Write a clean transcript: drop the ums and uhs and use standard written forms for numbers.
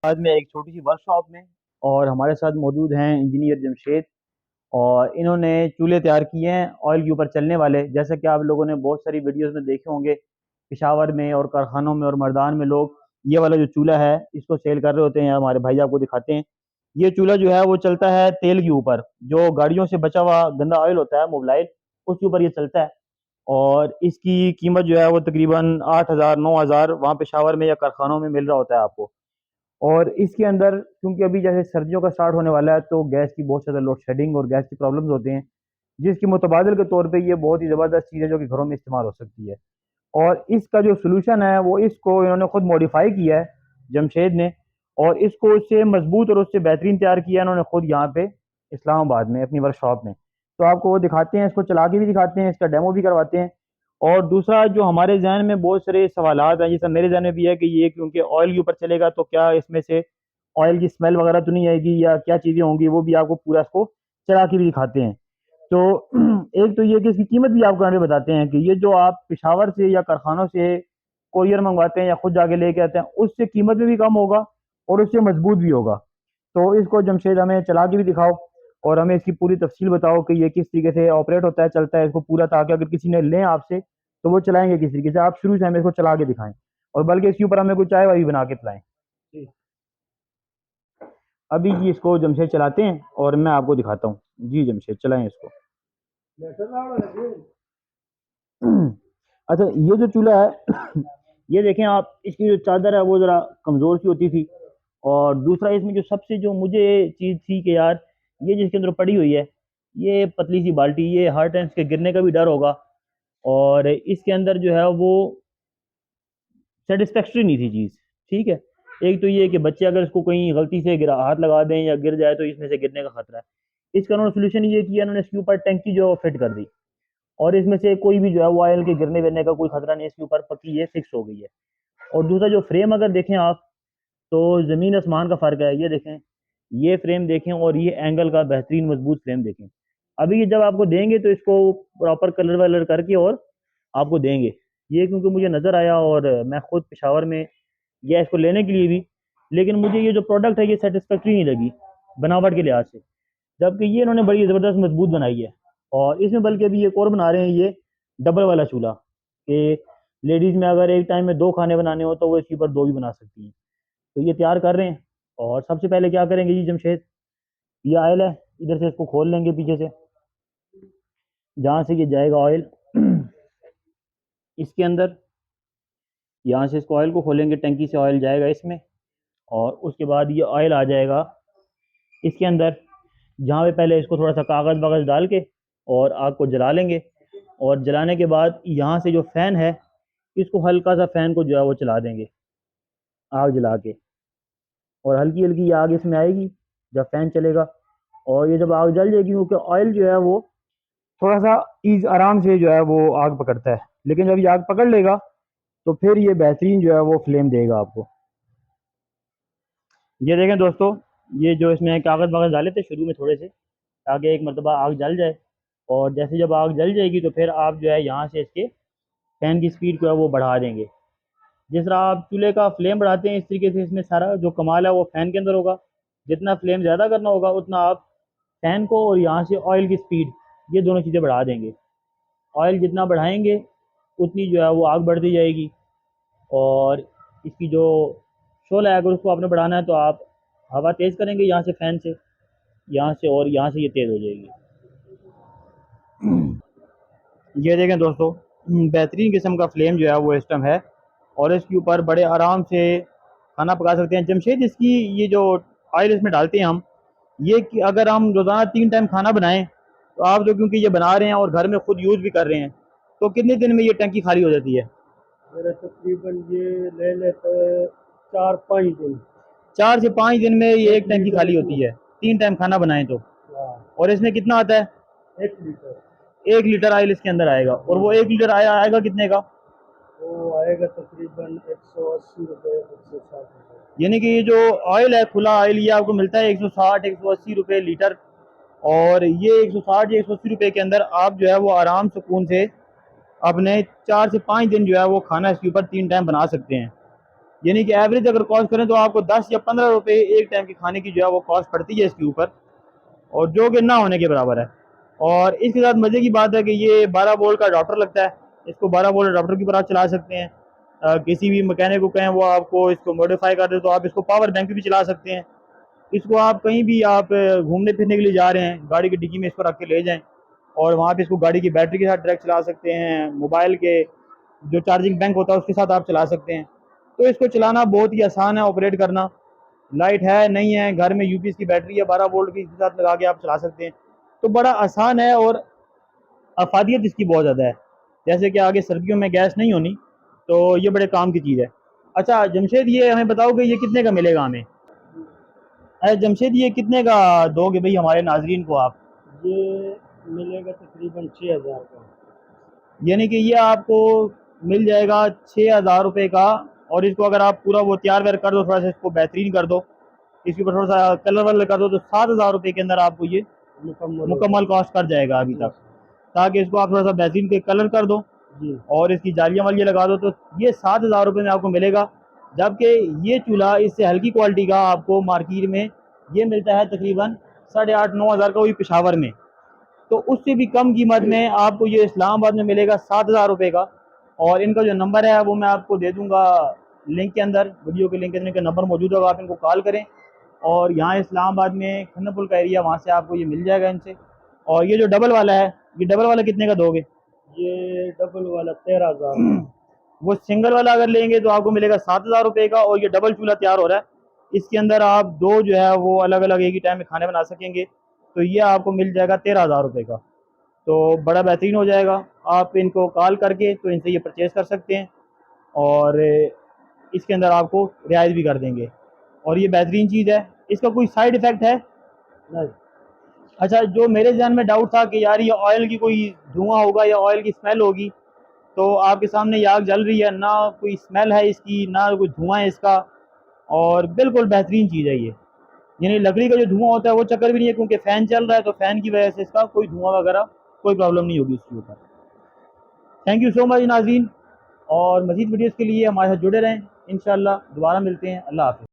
बाद में एक छोटी सी वर्कशॉप में। और हमारे साथ मौजूद हैं इंजीनियर जमशेद। और इन्होंने चूल्हे तैयार किए हैं ऑयल के ऊपर चलने वाले, जैसा कि आप लोगों ने बहुत सारी वीडियोस में देखे होंगे। पिशावर में और कारखानों में और मर्दान में लोग ये वाला जो चूल्हा है इसको सेल कर रहे होते हैं। हमारे भाई आपको दिखाते हैं। ये चूल्हा जो है वो चलता है तेल के ऊपर, जो गाड़ियों से बचा हुआ गंदा ऑयल होता है मोबिलाइल, उसके ऊपर ये चलता है। और इसकी कीमत जो है वो तकरीबन 8,000 9,000 वहाँ पेशावर में या कारखानों में मिल रहा होता है आपको। और इसके अंदर क्योंकि अभी जैसे सर्दियों का स्टार्ट होने वाला है तो गैस की बहुत ज़्यादा लोड शेडिंग और गैस की प्रॉब्लम्स होती हैं, जिसकी मुतबादल के तौर पे ये बहुत ही ज़बरदस्त चीज़ है जो कि घरों में इस्तेमाल हो सकती है। और इसका जो सोल्यूशन है वो इसको इन्होंने खुद मॉडिफाई किया है जमशेद ने। और इसको उससे मजबूत और उससे बेहतरीन तैयार किया है इन्होंने खुद यहाँ पे इस्लामाबाद में अपनी वर्कशॉप में। तो आपको वो दिखाते हैं, इसको चला के भी दिखाते हैं, इसका डेमो भी करवाते हैं। और दूसरा जो हमारे जहन में बहुत सारे सवालात हैं, जैसे मेरे जहन में भी है कि ये क्योंकि ऑयल के ऊपर चलेगा तो क्या इसमें से ऑयल की स्मेल वगैरह तो नहीं आएगी या क्या चीज़ें होंगी, वो भी आपको पूरा इसको चला के भी दिखाते हैं। तो एक तो ये कि इसकी कीमत भी आपको यहाँ पे बताते हैं कि ये जो आप पिशावर से या कारखानों से कोरियर मंगवाते हैं या खुद जाके लेके आते हैं उससे कीमत में भी कम होगा और उससे मजबूत भी होगा। तो इसको जमशेद हमें चला के भी दिखाओ और हमें इसकी पूरी तफसील बताओ कि ये किस तरीके से ऑपरेट होता है, चलता है इसको पूरा, ताकि अगर किसी ने लें आपसे तो वो चलाएंगे किस तरीके से। आप शुरू से हमें इसको चला के दिखाएं और बल्कि इसके ऊपर हमें कोई चाय वाई बना के पिलाएं। अभी जी इसको जमशेद चलाते हैं और मैं आपको दिखाता हूँ। जी जमशेद चलाएं इसको। अच्छा, ये जो चूल्हा है ये देखें आप, इसकी जो चादर है वो ज़रा कमज़ोर सी होती थी। और दूसरा इसमें जो सबसे जो मुझे चीज़ थी कि यार ये जिसके अंदर पड़ी हुई है, ये पतली सी बाल्टी, ये हर टाइम इसके गिरने का भी डर होगा। और इसके अंदर जो है वो सेटिस्फैक्ट्री नहीं थी चीज़। ठीक है, एक तो ये कि बच्चे अगर इसको कहीं गलती से गिरा हाथ लगा दें या गिर जाए तो इसमें से गिरने का खतरा है। इसका उन्होंने सोल्यूशन ये किया, उन्होंने इसके ऊपर टंकी जो है वो फिट कर दी। और इसमें से कोई भी जो है वो ऑयल के गिरने गिरने का कोई खतरा नहीं, इसके ऊपर पक्की ये फिक्स हो गई है। और दूसरा जो फ्रेम अगर देखें आप, तो ज़मीन आसमान का फ़र्क है। ये देखें, ये फ्रेम देखें और ये एंगल का बेहतरीन मजबूत फ्रेम देखें। अभी ये जब आपको देंगे तो इसको प्रॉपर कलर वलर करके और आपको देंगे। ये क्योंकि मुझे नज़र आया और मैं खुद पेशावर में गया इसको लेने के लिए भी, लेकिन मुझे ये जो प्रोडक्ट है ये सेटिस्फैक्ट्री नहीं लगी बनावट के लिहाज से। जबकि ये इन्होंने बड़ी ज़बरदस्त मजबूत बनाई है। और इसमें बल्कि अभी एक और बना रहे हैं, ये डबल वाला चूल्हा, कि लेडीज़ में अगर एक टाइम में 2 खाने बनाने हो तो वो इसके ऊपर 2 भी बना सकती हैं। तो ये तैयार कर रहे हैं। और सबसे पहले क्या करेंगे जी जमशेद, ये ऑयल है, इधर से इसको खोल लेंगे पीछे से, जहाँ से ये जाएगा ऑयल इसके अंदर। यहाँ से इसको ऑयल को खोलेंगे, टंकी से ऑयल जाएगा इसमें। और उसके बाद ये ऑयल आ जाएगा इसके अंदर, जहाँ पे पहले इसको थोड़ा सा कागज़ वागज़ डाल के और आग को जला लेंगे। और जलाने के बाद यहाँ से जो फ़ैन है, इसको हल्का सा फ़ैन को जो है वो चला देंगे आग जला के। और हल्की हल्की आग इसमें आएगी जब फ़ैन चलेगा। और ये जब आग जल जाएगी, क्योंकि ऑयल जो है वो थोड़ा सा ईज आराम से जो है वो आग पकड़ता है, लेकिन जब ये आग पकड़ लेगा तो फिर ये बेहतरीन जो है वो फ्लेम देगा आपको। ये देखें दोस्तों, ये जो इसमें कागज़ वागज़ डाले थे शुरू में थोड़े से, ताकि एक मरतबा आग जल जाए। और जैसे जब आग जल जाएगी तो फिर आप जो है यहाँ से इसके फ़ैन की स्पीड जो है वो बढ़ा देंगे। जिस तरह आप चूल्हे का फ्लेम बढ़ाते हैं, इस तरीके से इसमें सारा जो कमाल है वो फ़ैन के अंदर होगा। जितना फ्लेम ज़्यादा करना होगा उतना आप फ़ैन को और यहाँ से ऑयल की स्पीड, ये दोनों चीज़ें बढ़ा देंगे। ऑयल जितना बढ़ाएंगे उतनी जो है वो आग बढ़ती जाएगी। और इसकी जो शोल है, अगर उसको आपने बढ़ाना है तो आप हवा तेज़ करेंगे यहाँ से फ़ैन से, यहाँ से, और यहाँ से ये तेज़ हो जाएगी। ये देखें दोस्तों, बेहतरीन किस्म का फ्लेम जो है वो सिस्टम है। और इसके ऊपर बड़े आराम से खाना पका सकते हैं जमशेद। इसकी ये जो ऑयल इसमें डालते हैं हम, ये कि अगर हम रोज़ाना 3 टाइम खाना बनाएं तो आप जो, क्योंकि ये बना रहे हैं और घर में खुद यूज़ भी कर रहे हैं, तो कितने दिन में ये टंकी खाली हो जाती है? मेरा तकरीबन ये ले लेते 4-5 दिन। 4 से 5 दिन में ये एक एक टंकी लीटर खाली होती इसमें। है, 3 टाइम खाना बनाएं तो। हाँ, और इसमें कितना आता है? 1 लीटर। 1 लीटर ऑयल इसके अंदर आएगा। और वो 1 लीटर आएगा कितने का? वो आएगा तकरीबन 180 रुपये, 160 रुपये। यानी कि ये जो ऑयल है, खुला ऑयल, ये आपको मिलता है 160 180 रुपये लीटर। और ये 160 या 180 रुपये के अंदर आप जो है वो आराम सुकून से अपने 4 से 5 दिन जो है वो खाना इसके ऊपर 3 टाइम बना सकते हैं। यानी कि एवरेज अगर कॉस्ट करें तो आपको 10 या 15 रुपए एक टाइम के खाने की जो है वो कॉस्ट पड़ती है इसके ऊपर, और जो कि ना होने के बराबर है। और इसके साथ मज़े की बात है कि ये 12 वोल्ट का अडॉप्टर लगता है, इसको 12 वोल्ट अडॉप्टर की तरह चला सकते हैं। किसी भी मैकेनिक को कहें वो आपको इसको मॉडिफाई कर दे तो आप इसको पावर बैंक भी चला सकते हैं। इसको आप कहीं भी आप घूमने फिरने के लिए जा रहे हैं, गाड़ी की डिक्की में इसको रख के ले जाएं और वहाँ पे इसको गाड़ी की बैटरी के साथ डायरेक्ट चला सकते हैं, मोबाइल के जो चार्जिंग बैंक होता है उसके साथ आप चला सकते हैं। तो इसको चलाना बहुत ही आसान है, ऑपरेट करना। लाइट है नहीं है घर में, यूपीएस की बैटरी है 12 वोल्ट की, इसके साथ लगा के आप चला सकते हैं। तो बड़ा आसान है और अफादियत इसकी बहुत ज़्यादा है। जैसे कि आगे सर्दियों में गैस नहीं होनी, तो ये बड़े काम की चीज़ है। अच्छा जमशेद, ये हमें बताओ कि ये कितने का मिलेगा हमें? अरे जमशेद, ये कितने का दोगे भाई हमारे नाजरीन को आप? ये मिलेगा तकरीबन 6,000 का। यानी कि ये आपको मिल जाएगा 6,000 रुपये का। और इसको अगर आप पूरा वो तैयार वैर कर दो, थोड़ा सा इसको बेहतरीन कर दो, इसके ऊपर थोड़ा सा कलर वलर कर दो, तो 7,000 रुपये के अंदर आपको ये मुकम्मल हो मुकम्मल कॉस्ट कर जाएगा अभी जी तक। ताकि इसको आप थोड़ा सा बेहतरीन के कलर कर दो जी। और इसकी जालियाँ वालियाँ लगा दो, तो ये 7,000 रुपये में आपको मिलेगा। जबकि ये चूल्हा इससे हल्की क्वालिटी का आपको मार्केट में ये मिलता है तकरीबन 8,500-9,000 का, वही पेशावर में। तो उससे भी कम कीमत में आपको ये इस्लामाबाद में मिलेगा 7,000 रुपये का। और इनका जो नंबर है वो मैं आपको दे दूंगा लिंक के अंदर, वीडियो के लिंक के अंदर इनका नंबर मौजूद होगा, आप इनको कॉल करें। और यहाँ इस्लामाबाद में खन्नापुल का एरिया, वहाँ से आपको ये मिल जाएगा इनसे। और ये जो डबल वाला है, ये डबल वाला कितने का दोगे? ये डबल वाला 13,000 का। वो सिंगल वाला अगर लेंगे तो आपको मिलेगा 7,000 रुपये का। और ये डबल चूल्हा तैयार हो रहा है, इसके अंदर आप दो जो है वो अलग अलग एक ही टाइम में खाने बना सकेंगे। तो ये आपको मिल जाएगा 13,000 रुपये का। तो बड़ा बेहतरीन हो जाएगा। आप इनको कॉल करके तो इनसे ये परचेज़ कर सकते हैं और इसके अंदर आपको रियायत भी कर देंगे। और ये बेहतरीन चीज़ है। इसका कोई साइड इफ़ेक्ट है? नहीं। अच्छा, जो मेरे ज़हन में डाउट था कि यार ये ऑयल की कोई धुआं होगा या ऑयल की स्मेल होगी, तो आपके सामने ये आग जल रही है, ना कोई स्मेल है इसकी, ना कोई धुआं है इसका। और बिल्कुल बेहतरीन चीज़ है ये। यानी लकड़ी का जो धुआं होता है वो चक्कर भी नहीं है, क्योंकि फ़ैन चल रहा है तो फ़ैन की वजह से इसका कोई धुआं वगैरह कोई प्रॉब्लम नहीं होगी इसके ऊपर। थैंक यू सो मच नाज़रीन, और मज़ीद वीडियोज़ के लिए हमारे साथ जुड़े रहें। इंशाअल्लाह दोबारा मिलते हैं। अल्लाह हाफ़िज़।